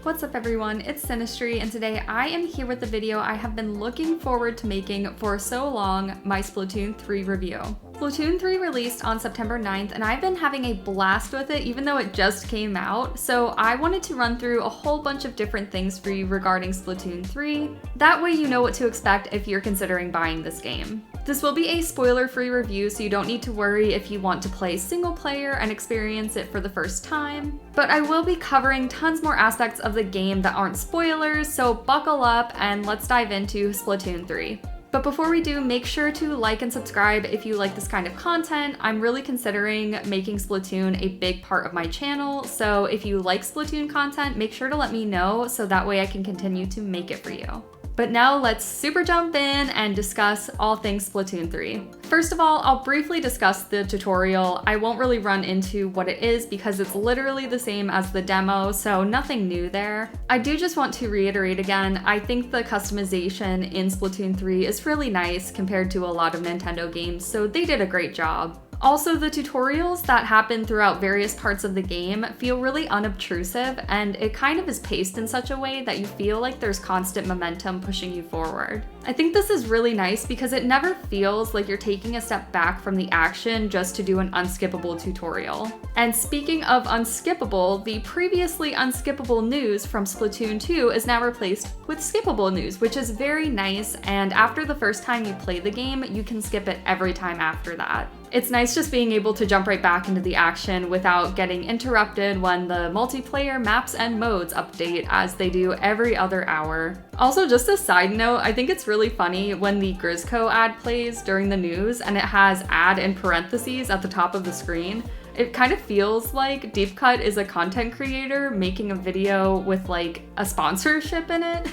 What's up everyone, it's Sinistry, and today I am here with the video I have been looking forward to making for so long, my Splatoon 3 review. Splatoon 3 released on September 9th, and I've been having a blast with it even though it just came out, so I wanted to run through a whole bunch of different things for you regarding Splatoon 3. That way you know what to expect if you're considering buying this game. This will be a spoiler-free review, so you don't need to worry if you want to play single player and experience it for the first time. But I will be covering tons more aspects of the game that aren't spoilers, so buckle up and let's dive into Splatoon 3. But before we do, make sure to like and subscribe if you like this kind of content. I'm really considering making Splatoon a big part of my channel, so if you like Splatoon content, make sure to let me know so that way I can continue to make it for you. But now let's super jump in and discuss all things Splatoon 3. First of all, I'll briefly discuss the tutorial. I won't really run into what it is because it's literally the same as the demo, so nothing new there. I do just want to reiterate again, I think the customization in Splatoon 3 is really nice compared to a lot of Nintendo games, so they did a great job. Also, the tutorials that happen throughout various parts of the game feel really unobtrusive, and it kind of is paced in such a way that you feel like there's constant momentum pushing you forward. I think this is really nice because it never feels like you're taking a step back from the action just to do an unskippable tutorial. And speaking of unskippable, the previously unskippable news from Splatoon 2 is now replaced with skippable news, which is very nice, and after the first time you play the game, you can skip it every time after that. It's nice just being able to jump right back into the action without getting interrupted when the multiplayer maps and modes update, as they do every other hour. Also, just a side note, I think it's really funny when the Grizzco ad plays during the news and it has ad in parentheses at the top of the screen. It kind of feels like Deep Cut is a content creator making a video with like a sponsorship in it.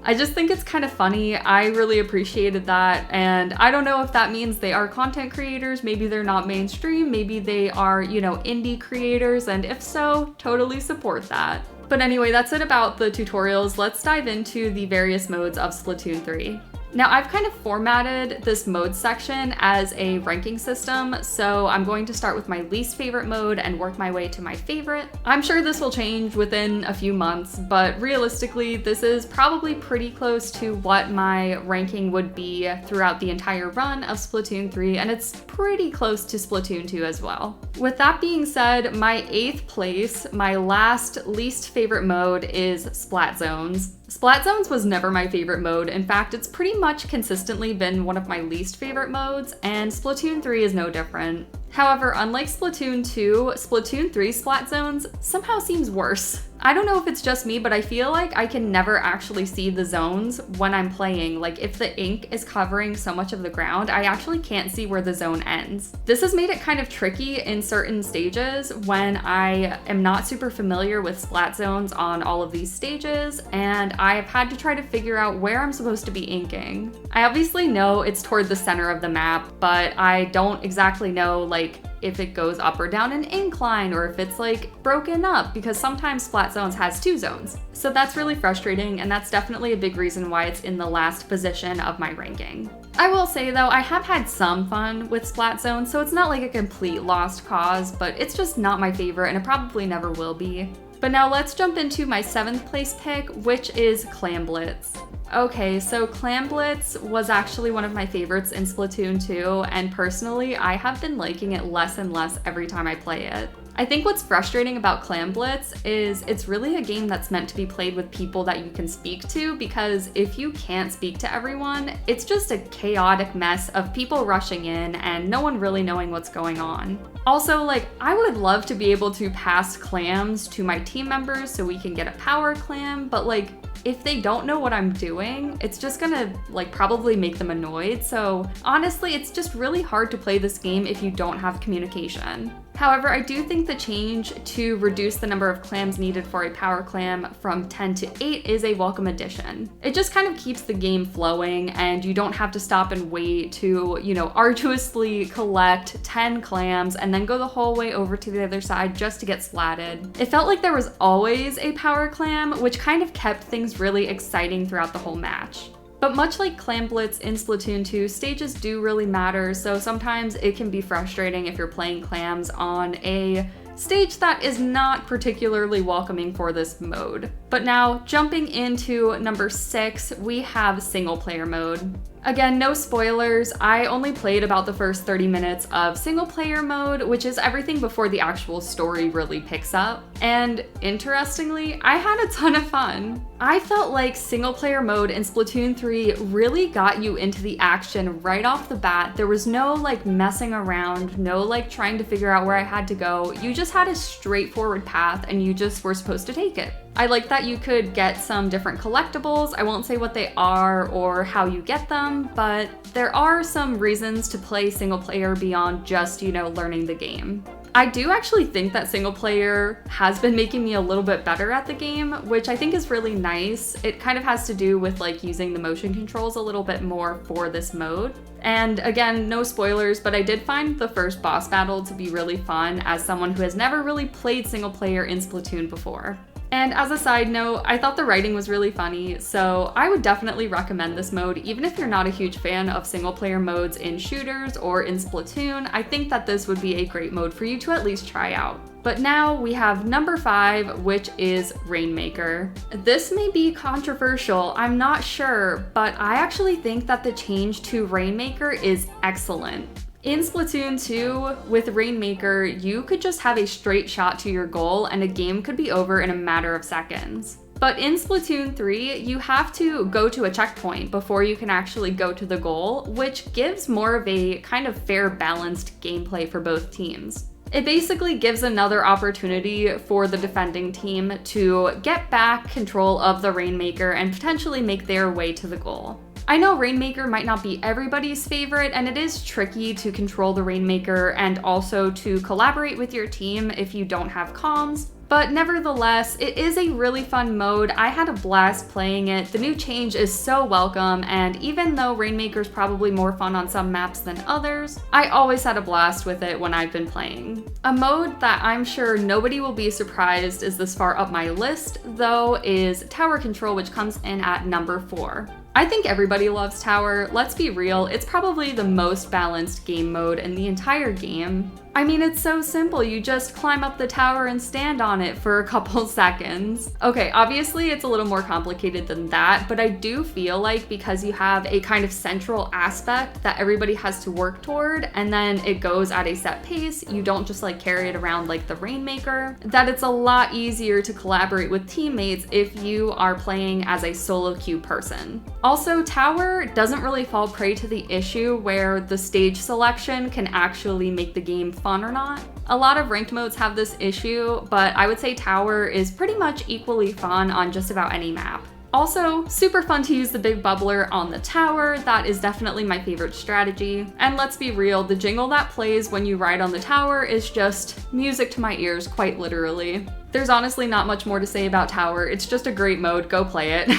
I just think it's kind of funny. I really appreciated that, and I don't know if that means they are content creators, maybe they're not mainstream, maybe they are, indie creators, and if so, totally support that. But anyway, that's it about the tutorials. Let's dive into the various modes of Splatoon 3. Now, I've kind of formatted this mode section as a ranking system, so I'm going to start with my least favorite mode and work my way to my favorite. I'm sure this will change within a few months, but realistically, this is probably pretty close to what my ranking would be throughout the entire run of Splatoon 3, and it's pretty close to Splatoon 2 as well. With that being said, my 8th place, my last least favorite mode is Splat Zones. Splat Zones was never my favorite mode. In fact, it's pretty much consistently been one of my least favorite modes, and Splatoon 3 is no different. However, unlike Splatoon 2, Splatoon 3 Splat Zones somehow seems worse. I don't know if it's just me, but I feel like I can never actually see the zones when I'm playing. Like, if the ink is covering so much of the ground, I actually can't see where the zone ends. This has made it kind of tricky in certain stages when I am not super familiar with Splat Zones on all of these stages, and I've had to try to figure out where I'm supposed to be inking. I obviously know it's toward the center of the map, but I don't exactly know, like, if it goes up or down an incline, or if it's like broken up, because sometimes Splat Zones has 2 zones. So that's really frustrating, and that's definitely a big reason why it's in the last position of my ranking. I will say though, I have had some fun with Splat Zones, so it's not like a complete lost cause, but it's just not my favorite, and it probably never will be. But now let's jump into my 7th place pick, which is Clam Blitz. Okay, so Clam Blitz was actually one of my favorites in Splatoon 2, and personally, I have been liking it less and less every time I play it. I think what's frustrating about Clam Blitz is it's really a game that's meant to be played with people that you can speak to, because if you can't speak to everyone, it's just a chaotic mess of people rushing in and no one really knowing what's going on. Also, like, I would love to be able to pass clams to my team members so we can get a power clam, but like, if they don't know what I'm doing, it's just gonna probably make them annoyed. So honestly, it's just really hard to play this game if you don't have communication. However, I do think the change to reduce the number of clams needed for a power clam from 10 to 8 is a welcome addition. It just kind of keeps the game flowing, and you don't have to stop and wait to, arduously collect 10 clams and then go the whole way over to the other side just to get splatted. It felt like there was always a power clam, which kind of kept things really exciting throughout the whole match. But much like Clam Blitz in Splatoon 2, stages do really matter, so sometimes it can be frustrating if you're playing clams on a stage that is not particularly welcoming for this mode. But now, jumping into number 6, we have single player mode. Again, no spoilers, I only played about the first 30 minutes of single player mode, which is everything before the actual story really picks up. And interestingly, I had a ton of fun. I felt like single player mode in Splatoon 3 really got you into the action right off the bat. There was no like messing around, no like trying to figure out where I had to go. You just had a straightforward path and you just were supposed to take it. I like that you could get some different collectibles. I won't say what they are or how you get them, but there are some reasons to play single player beyond just, learning the game. I do actually think that single player has been making me a little bit better at the game, which I think is really nice. It kind of has to do with like using the motion controls a little bit more for this mode. And again, no spoilers, but I did find the first boss battle to be really fun as someone who has never really played single player in Splatoon before. And as a side note, I thought the writing was really funny, so I would definitely recommend this mode even if you're not a huge fan of single player modes in shooters or in Splatoon. I think that this would be a great mode for you to at least try out. But now we have number 5, which is Rainmaker. This may be controversial, I'm not sure, but I actually think that the change to Rainmaker is excellent. In Splatoon 2, with Rainmaker, you could just have a straight shot to your goal and a game could be over in a matter of seconds. But in Splatoon 3, you have to go to a checkpoint before you can actually go to the goal, which gives more of a kind of fair, balanced gameplay for both teams. It basically gives another opportunity for the defending team to get back control of the Rainmaker and potentially make their way to the goal. I know Rainmaker might not be everybody's favorite, and it is tricky to control the Rainmaker and also to collaborate with your team if you don't have comms. But nevertheless, it is a really fun mode. I had a blast playing it. The new change is so welcome, and even though Rainmaker's probably more fun on some maps than others, I always had a blast with it when I've been playing. A mode that I'm sure nobody will be surprised is this far up my list, though, is Tower Control, which comes in at number 4. I think everybody loves Tower. Let's be real, it's probably the most balanced game mode in the entire game. I mean, it's so simple. You just climb up the tower and stand on it for a couple seconds. Okay, obviously it's a little more complicated than that, but I do feel like because you have a kind of central aspect that everybody has to work toward, and then it goes at a set pace, you don't just like carry it around like the Rainmaker, that it's a lot easier to collaborate with teammates if you are playing as a solo queue person. Also, Tower doesn't really fall prey to the issue where the stage selection can actually make the game fun or not. A lot of ranked modes have this issue, but I would say Tower is pretty much equally fun on just about any map. Also, super fun to use the big bubbler on the tower. That is definitely my favorite strategy. And let's be real, the jingle that plays when you ride on the tower is just music to my ears, quite literally. There's honestly not much more to say about Tower. It's just a great mode, go play it.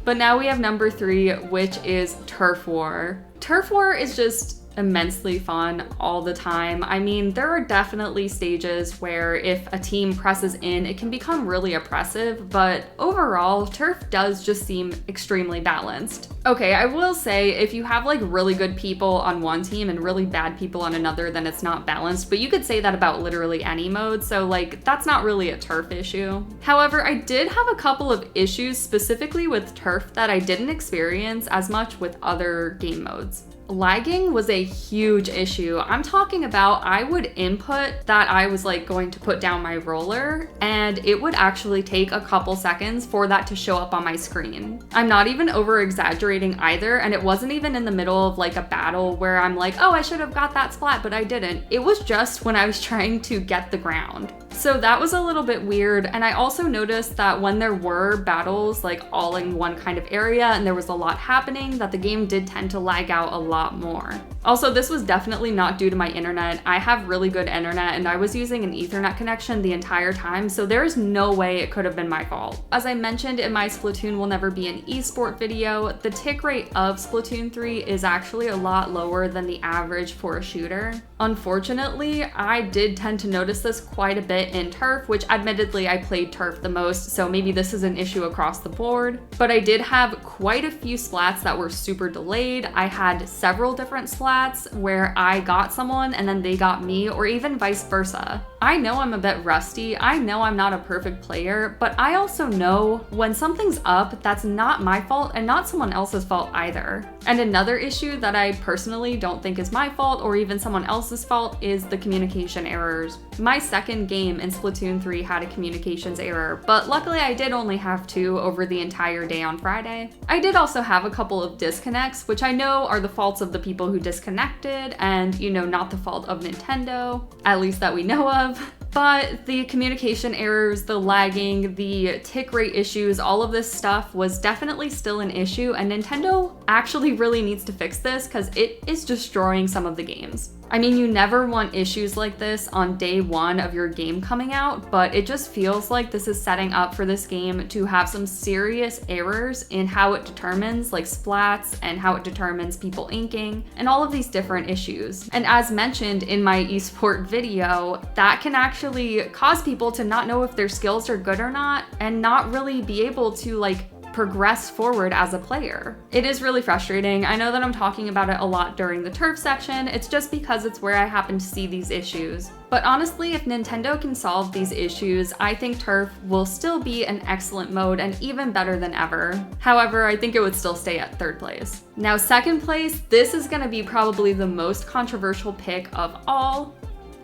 But now we have number 3, which is Turf War. Turf War is just immensely fun all the time. I mean, there are definitely stages where if a team presses in, it can become really oppressive, but overall, Turf does just seem extremely balanced. Okay, I will say if you have like really good people on one team and really bad people on another, then it's not balanced, but you could say that about literally any mode, so like that's not really a Turf issue. However, I did have a couple of issues specifically with Turf that I didn't experience as much with other game modes. Lagging was a huge issue. I'm talking about I would input that I was like going to put down my roller and it would actually take a couple seconds for that to show up on my screen. I'm not even over exaggerating either, and it wasn't even in the middle of like a battle where I'm like, oh, I should have got that splat, but I didn't. It was just when I was trying to get the ground. So that was a little bit weird, and I also noticed that when there were battles like all in one kind of area and there was a lot happening, that the game did tend to lag out a lot more. Also, this was definitely not due to my internet. I have really good internet and I was using an Ethernet connection the entire time, so there's no way it could have been my fault. As I mentioned in my Splatoon will never be an esport video, the tick rate of Splatoon 3 is actually a lot lower than the average for a shooter. Unfortunately, I did tend to notice this quite a bit bit in Turf, which admittedly I played Turf the most, so maybe this is an issue across the board. But I did have quite a few splats that were super delayed. I had several different splats where I got someone and then they got me, or even vice versa. I know I'm a bit rusty, I know I'm not a perfect player, but I also know when something's up, that's not my fault and not someone else's fault either. And another issue that I personally don't think is my fault or even someone else's fault is the communication errors. My second game in Splatoon 3 had a communications error, but luckily I did only have 2 over the entire day on Friday. I did also have a couple of disconnects, which I know are the faults of the people who disconnected and, not the fault of Nintendo, at least that we know of. But the communication errors, the lagging, the tick rate issues, all of this stuff was definitely still an issue, and Nintendo actually really needs to fix this because it is destroying some of the games. I mean, you never want issues like this on day 1 of your game coming out, but it just feels like this is setting up for this game to have some serious errors in how it determines like splats and how it determines people inking and all of these different issues. And as mentioned in my esport video, that can actually cause people to not know if their skills are good or not and not really be able to progress forward as a player. It is really frustrating. I know that I'm talking about it a lot during the Turf section. It's just because it's where I happen to see these issues. But honestly, if Nintendo can solve these issues, I think Turf will still be an excellent mode and even better than ever. However, I think it would still stay at 3rd place. Now, 2nd place, this is gonna be probably the most controversial pick of all,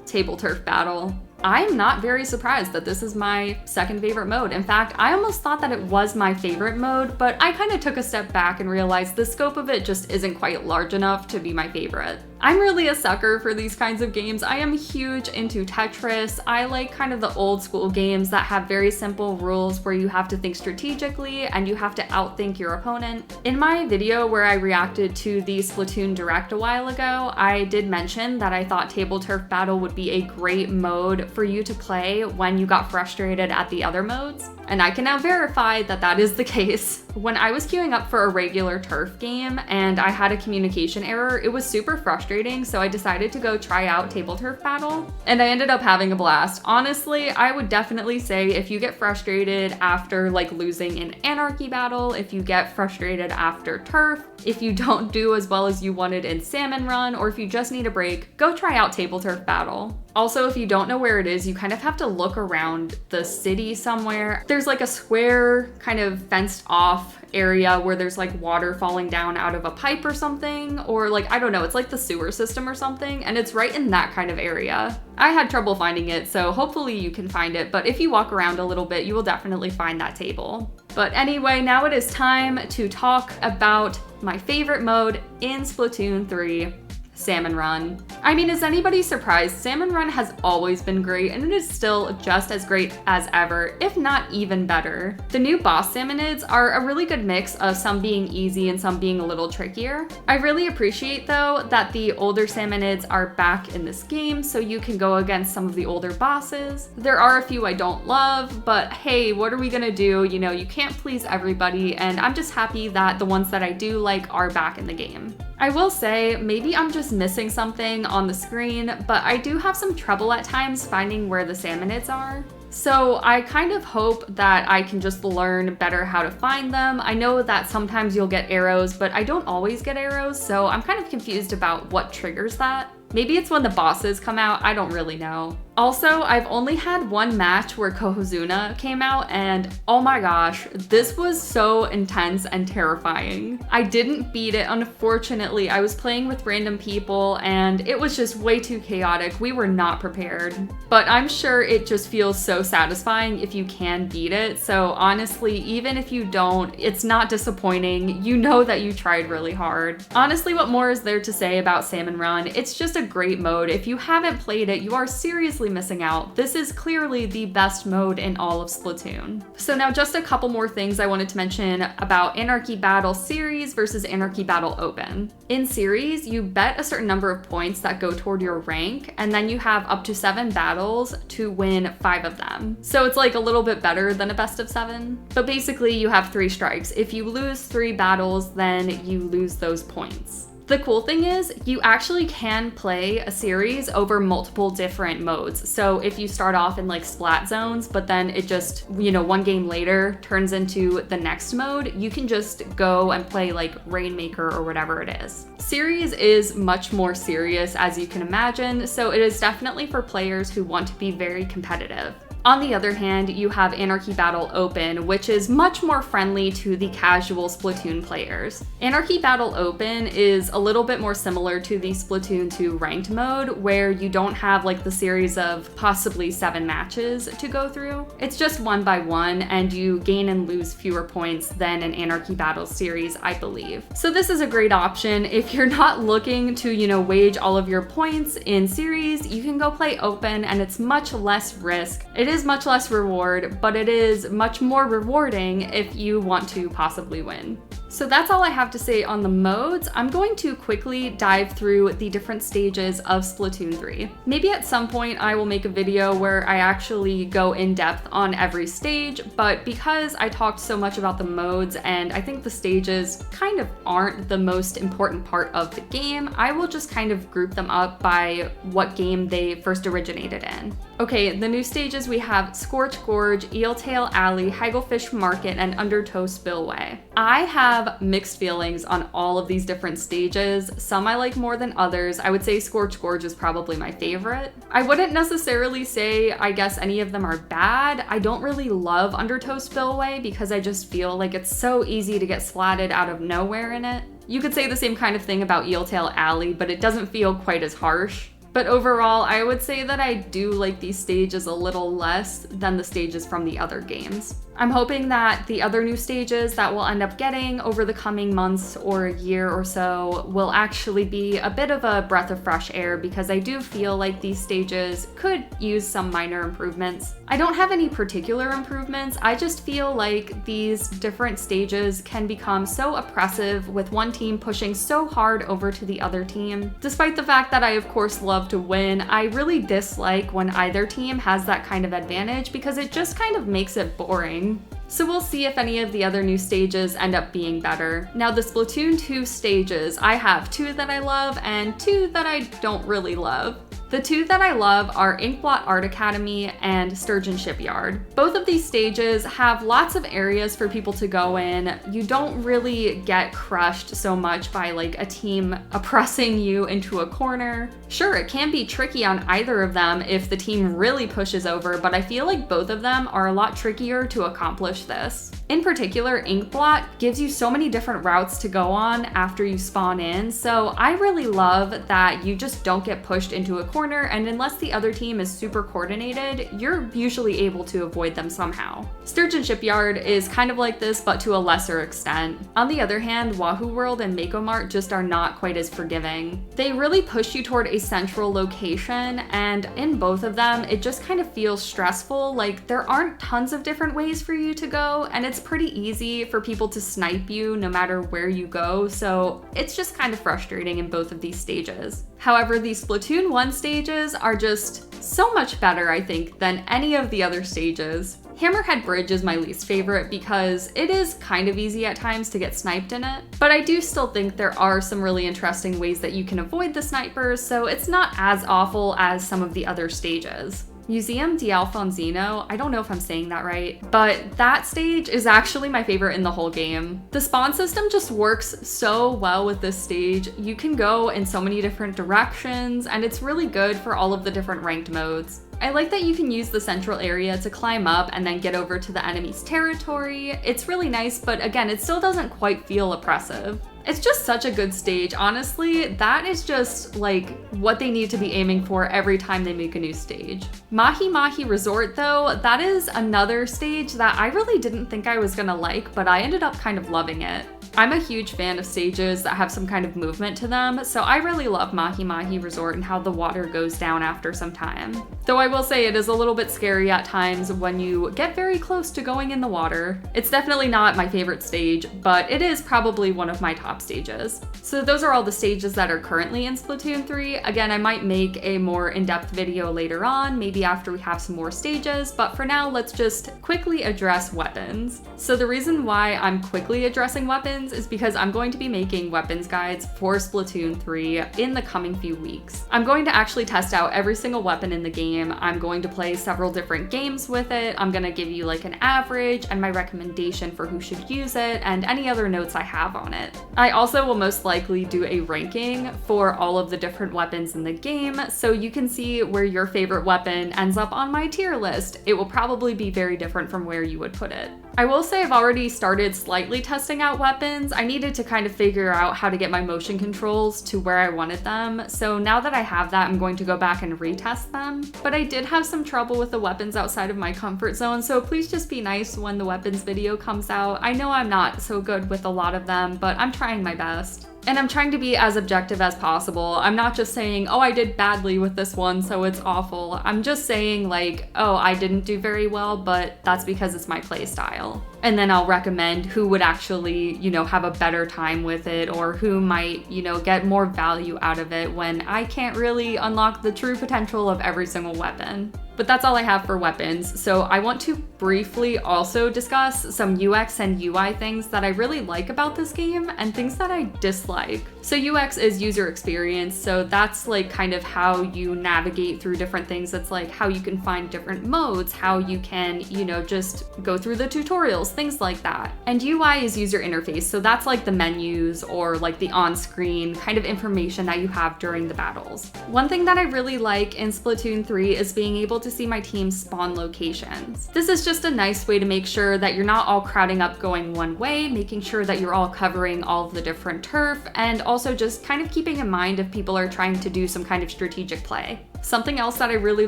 Table Turf Battle. I'm not very surprised that this is my 2nd favorite mode. In fact, I almost thought that it was my favorite mode, but I kind of took a step back and realized the scope of it just isn't quite large enough to be my favorite. I'm really a sucker for these kinds of games. I am huge into Tetris. I like kind of the old school games that have very simple rules where you have to think strategically and you have to outthink your opponent. In my video where I reacted to the Splatoon Direct a while ago, I did mention that I thought Table Turf Battle would be a great mode for you to play when you got frustrated at the other modes. And I can now verify that that is the case. When I was queuing up for a regular Turf game and I had a communication error, it was super frustrating, so I decided to go try out Table Turf Battle, and I ended up having a blast. Honestly, I would definitely say if you get frustrated after losing an Anarchy battle, if you get frustrated after Turf, if you don't do as well as you wanted in Salmon Run, or if you just need a break, go try out Table Turf Battle. Also, if you don't know where it is, you kind of have to look around the city somewhere. There's a square kind of fenced off area where there's water falling down out of a pipe or something, or I don't know, it's the sewer system or something, and it's right in that kind of area. I had trouble finding it, so hopefully you can find it, but if you walk around a little bit, you will definitely find that table. But anyway, now it is time to talk about my favorite mode in Splatoon 3. Salmon Run. I mean, is anybody surprised? Salmon Run has always been great, and it is still just as great as ever, if not even better. The new boss salmonids are a really good mix of some being easy and some being a little trickier. I really appreciate, though, that the older salmonids are back in this game, so you can go against some of the older bosses. There are a few I don't love, but hey, what are we gonna do? You can't please everybody, and I'm just happy that the ones that I do like are back in the game. I will say, maybe I'm just missing something on the screen, but I do have some trouble at times finding where the salmonids are. So I kind of hope that I can just learn better how to find them. I know that sometimes you'll get arrows, but I don't always get arrows, so I'm kind of confused about what triggers that. Maybe it's when the bosses come out, I don't really know. Also, I've only had one match where Kohozuna came out, and oh my gosh, this was so intense and terrifying. I didn't beat it, unfortunately. I was playing with random people and it was just way too chaotic. We were not prepared. But I'm sure it just feels so satisfying if you can beat it. So honestly, even if you don't, it's not disappointing. You know that you tried really hard. Honestly, what more is there to say about Salmon Run? It's just a great mode. If you haven't played it, you are seriously missing out. This is clearly the best mode in all of Splatoon. So now just a couple more things I wanted to mention about Anarchy Battle Series versus Anarchy Battle Open. In Series, you bet a certain number of points that go toward your rank, and then you have up to 7 battles to win 5 of them. So it's a little bit better than a best of 7. But basically you have 3 strikes. If you lose 3 battles, then you lose those points. The cool thing is you actually can play a series over multiple different modes. So if you start off in like Splat zones, but then it just, one game later turns into the next mode, you can just go and play like Rainmaker or whatever it is. Series is much more serious, as you can imagine, so it is definitely for players who want to be very competitive. On the other hand, you have Anarchy Battle Open, which is much more friendly to the casual Splatoon players. Anarchy Battle Open is a little bit more similar to the Splatoon 2 ranked mode, where you don't have like the series of possibly 7 matches to go through. It's just 1 by 1, and you gain and lose fewer points than an Anarchy Battle series, I believe. So this is a great option. If you're not looking to, wage all of your points in series, you can go play Open, and it's much less risk. It is much less reward, but it is much more rewarding if you want to possibly win. So that's all I have to say on the modes. I'm going to quickly dive through the different stages of Splatoon 3. Maybe at some point I will make a video where I actually go in depth on every stage, but because I talked so much about the modes and I think the stages kind of aren't the most important part of the game, I will just kind of group them up by what game they first originated in. Okay, the new stages we have Scorch Gorge, Eeltail Alley, Hagglefish Market, and Undertow Spillway. I have mixed feelings on all of these different stages. Some I like more than others. I would say Scorch Gorge is probably my favorite. I wouldn't necessarily say, I guess, any of them are bad. I don't really love Undertow Spillway because I just feel like it's so easy to get splatted out of nowhere in it. You could say the same kind of thing about Eeltail Alley, but it doesn't feel quite as harsh. But overall, I would say that I do like these stages a little less than the stages from the other games. I'm hoping that the other new stages that we'll end up getting over the coming months or a year or so will actually be a bit of a breath of fresh air, because I do feel like these stages could use some minor improvements. I don't have any particular improvements, I just feel like these different stages can become so oppressive with one team pushing so hard over to the other team. Despite the fact that I of course love to win, I really dislike when either team has that kind of advantage because it just kind of makes it boring. So we'll see if any of the other new stages end up being better. Now the Splatoon 2 stages, I have 2 that I love and 2 that I don't really love. The 2 that I love are Inkblot Art Academy and Sturgeon Shipyard. Both of these stages have lots of areas for people to go in. You don't really get crushed so much by like a team oppressing you into a corner. Sure, it can be tricky on either of them if the team really pushes over, but I feel like both of them are a lot trickier to accomplish this. In particular, Inkblot gives you so many different routes to go on after you spawn in, so I really love that you just don't get pushed into a corner, and unless the other team is super coordinated, you're usually able to avoid them somehow. Sturgeon Shipyard is kind of like this, but to a lesser extent. On the other hand, Wahoo World and Mako Mart just are not quite as forgiving. They really push you toward a central location, and in both of them, it just kind of feels stressful. Like, there aren't tons of different ways for you to go, and it's pretty easy for people to snipe you no matter where you go, so it's just kind of frustrating in both of these stages. However, the Splatoon 1 stages are just so much better, I think, than any of the other stages. Hammerhead Bridge is my least favorite because it is kind of easy at times to get sniped in it, but I do still think there are some really interesting ways that you can avoid the snipers, so it's not as awful as some of the other stages. Museum di Alfonsino, I don't know if I'm saying that right, but that stage is actually my favorite in the whole game. The spawn system just works so well with this stage. You can go in so many different directions, and it's really good for all of the different ranked modes. I like that you can use the central area to climb up and then get over to the enemy's territory. It's really nice, but again, it still doesn't quite feel oppressive. It's just such a good stage. Honestly, that is just like what they need to be aiming for every time they make a new stage. Mahi Mahi Resort though, that is another stage that I really didn't think I was gonna like, but I ended up kind of loving it. I'm a huge fan of stages that have some kind of movement to them, so I really love Mahi Mahi Resort and how the water goes down after some time. Though I will say it is a little bit scary at times when you get very close to going in the water. It's definitely not my favorite stage, but it is probably one of my top stages. So those are all the stages that are currently in Splatoon 3. Again, I might make a more in-depth video later on, maybe after we have some more stages, but for now, let's just quickly address weapons. So the reason why I'm quickly addressing weapons is because I'm going to be making weapons guides for Splatoon 3 in the coming few weeks. I'm going to actually test out every single weapon in the game. I'm going to play several different games with it. I'm going to give you like an average and my recommendation for who should use it and any other notes I have on it. I also will most likely do a ranking for all of the different weapons in the game, so you can see where your favorite weapon ends up on my tier list. It will probably be very different from where you would put it. I will say I've already started slightly testing out weapons. I needed to kind of figure out how to get my motion controls to where I wanted them. So now that I have that, I'm going to go back and retest them. But I did have some trouble with the weapons outside of my comfort zone, so please just be nice when the weapons video comes out. I know I'm not so good with a lot of them, but I'm trying my best. And I'm trying to be as objective as possible. I'm not just saying, oh, I did badly with this one, so it's awful. I'm just saying like, oh, I didn't do very well, but that's because it's my play style. And then I'll recommend who would actually, have a better time with it, or who might, get more value out of it when I can't really unlock the true potential of every single weapon. But that's all I have for weapons. So I want to briefly also discuss some UX and UI things that I really like about this game and things that I dislike. So UX is user experience. So that's like kind of how you navigate through different things. It's like how you can find different modes, how you can, just go through the tutorials, things like that. And UI is user interface. So that's like the menus or like the on-screen kind of information that you have during the battles. One thing that I really like in Splatoon 3 is being able to see my team's spawn locations. This is just a nice way to make sure that you're not all crowding up going one way, making sure that you're all covering all of the different turf, and also just kind of keeping in mind if people are trying to do some kind of strategic play. Something else that I really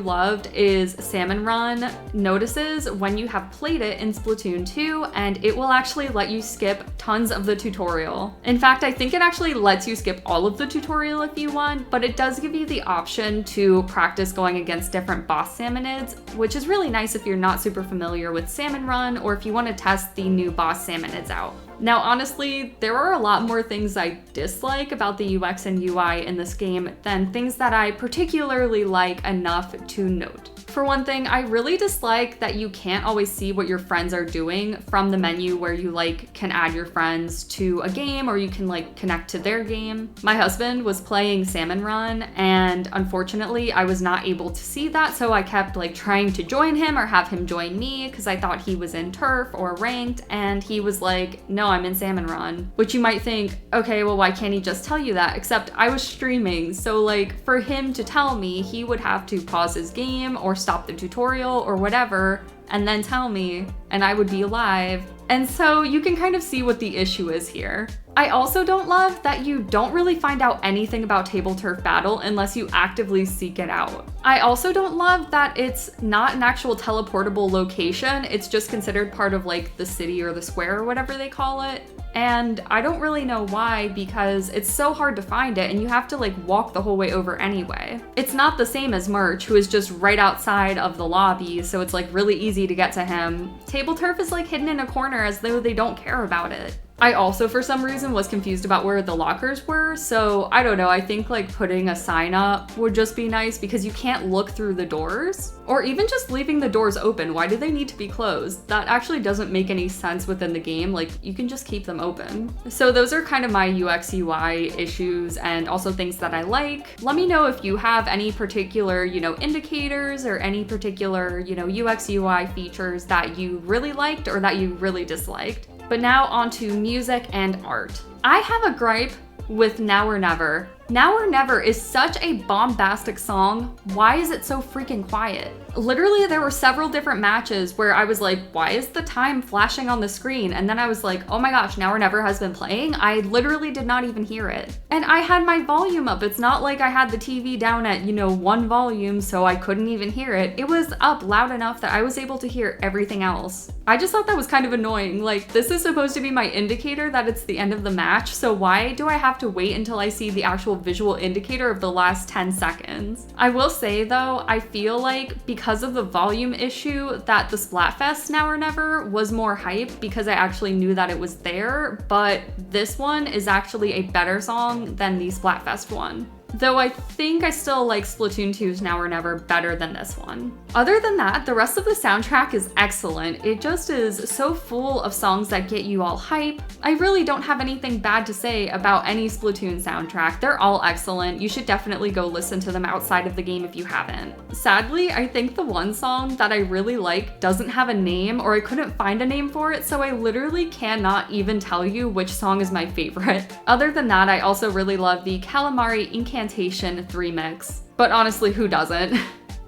loved is Salmon Run notices when you have played it in Splatoon 2, and it will actually let you skip tons of the tutorial. In fact, I think it actually lets you skip all of the tutorial if you want, but it does give you the option to practice going against different boss salmonids, which is really nice if you're not super familiar with Salmon Run or if you want to test the new boss salmonids out. Now, honestly, there are a lot more things I dislike about the UX and UI in this game than things that I particularly like enough to note. For one thing, I really dislike that you can't always see what your friends are doing from the menu where you can add your friends to a game or you can connect to their game. My husband was playing Salmon Run and unfortunately I was not able to see that, so I kept trying to join him or have him join me because I thought he was in turf or ranked, and he was like, no, I'm in Salmon Run. Which you might think, okay, well, why can't he just tell you that? Except I was streaming, so for him to tell me, he would have to pause his game or stop the tutorial or whatever and then tell me, and I would be live. And so you can kind of see what the issue is here. I also don't love that you don't really find out anything about Table Turf Battle unless you actively seek it out. I also don't love that it's not an actual teleportable location, it's just considered part of the city or the square or whatever they call it. And I don't really know why, because it's so hard to find it and you have to walk the whole way over anyway. It's not the same as Merch, who is just right outside of the lobby, so it's really easy to get to him. Table Turf is hidden in a corner as though they don't care about it. I also, for some reason, was confused about where the lockers were, so I don't know, I think putting a sign up would just be nice because you can't look through the doors. Or even just leaving the doors open, why do they need to be closed? That actually doesn't make any sense within the game, you can just keep them open. So those are kind of my UX UI issues and also things that I like. Let me know if you have any particular, indicators or any particular, UX UI features that you really liked or that you really disliked. But now on to music and art. I have a gripe with Now or Never. Now or Never is such a bombastic song. Why is it so freaking quiet? Literally, there were several different matches where I was like, why is the time flashing on the screen? And then I was like, oh my gosh, Now or Never has been playing? I literally did not even hear it. And I had my volume up. It's not like I had the TV down at, one volume, so I couldn't even hear it. It was up loud enough that I was able to hear everything else. I just thought that was kind of annoying. This is supposed to be my indicator that it's the end of the match, so why do I have to wait until I see the actual actual visual indicator of the last 10 seconds. I will say though, I feel like because of the volume issue that the Splatfest Now or Never was more hype because I actually knew that it was there, but this one is actually a better song than the Splatfest one. Though I think I still like Splatoon 2's Now or Never better than this one. Other than that, the rest of the soundtrack is excellent. It just is so full of songs that get you all hype. I really don't have anything bad to say about any Splatoon soundtrack. They're all excellent. You should definitely go listen to them outside of the game if you haven't. Sadly, I think the one song that I really like doesn't have a name, or I couldn't find a name for it, so I literally cannot even tell you which song is my favorite. Other than that, I also really love the Calamari Incantation 3 mix, but honestly, who doesn't?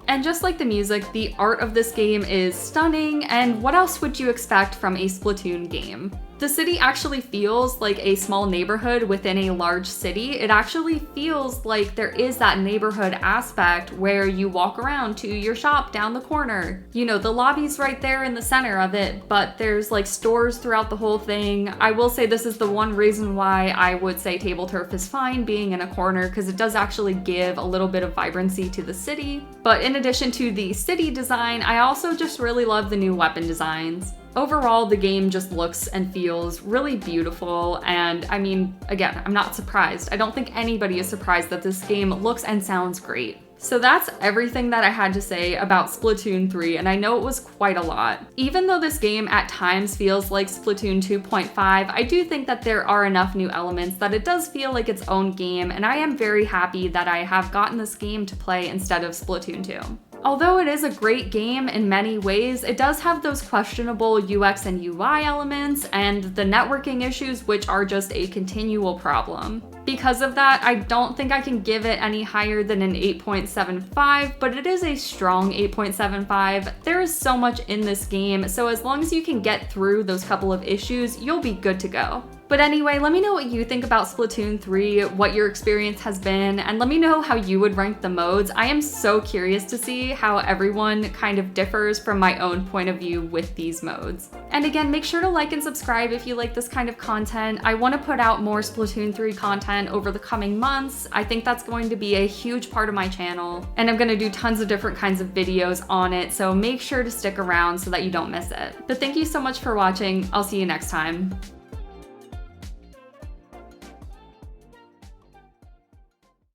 And just like the music, the art of this game is stunning, and what else would you expect from a Splatoon game? The city actually feels like a small neighborhood within a large city. It actually feels like there is that neighborhood aspect where you walk around to your shop down the corner. You know, the lobby's right there in the center of it, but there's like stores throughout the whole thing. I will say this is the one reason why I would say Table Turf is fine being in a corner, because it does actually give a little bit of vibrancy to the city. But in addition to the city design, I also just really love the new weapon designs. Overall, the game just looks and feels really beautiful, and I mean, again, I'm not surprised. I don't think anybody is surprised that this game looks and sounds great. So that's everything that I had to say about Splatoon 3, and I know it was quite a lot. Even though this game at times feels like Splatoon 2.5, I do think that there are enough new elements that it does feel like its own game, and I am very happy that I have gotten this game to play instead of Splatoon 2. Although it is a great game in many ways, it does have those questionable UX and UI elements and the networking issues, which are just a continual problem. Because of that, I don't think I can give it any higher than an 8.75, but it is a strong 8.75. There is so much in this game, so as long as you can get through those couple of issues, you'll be good to go. But anyway, let me know what you think about Splatoon 3, what your experience has been, and let me know how you would rank the modes. I am so curious to see how everyone kind of differs from my own point of view with these modes. And again, make sure to like and subscribe if you like this kind of content. I want to put out more Splatoon 3 content over the coming months. I think that's going to be a huge part of my channel, and I'm going to do tons of different kinds of videos on it, so make sure to stick around so that you don't miss it. But thank you so much for watching. I'll see you next time.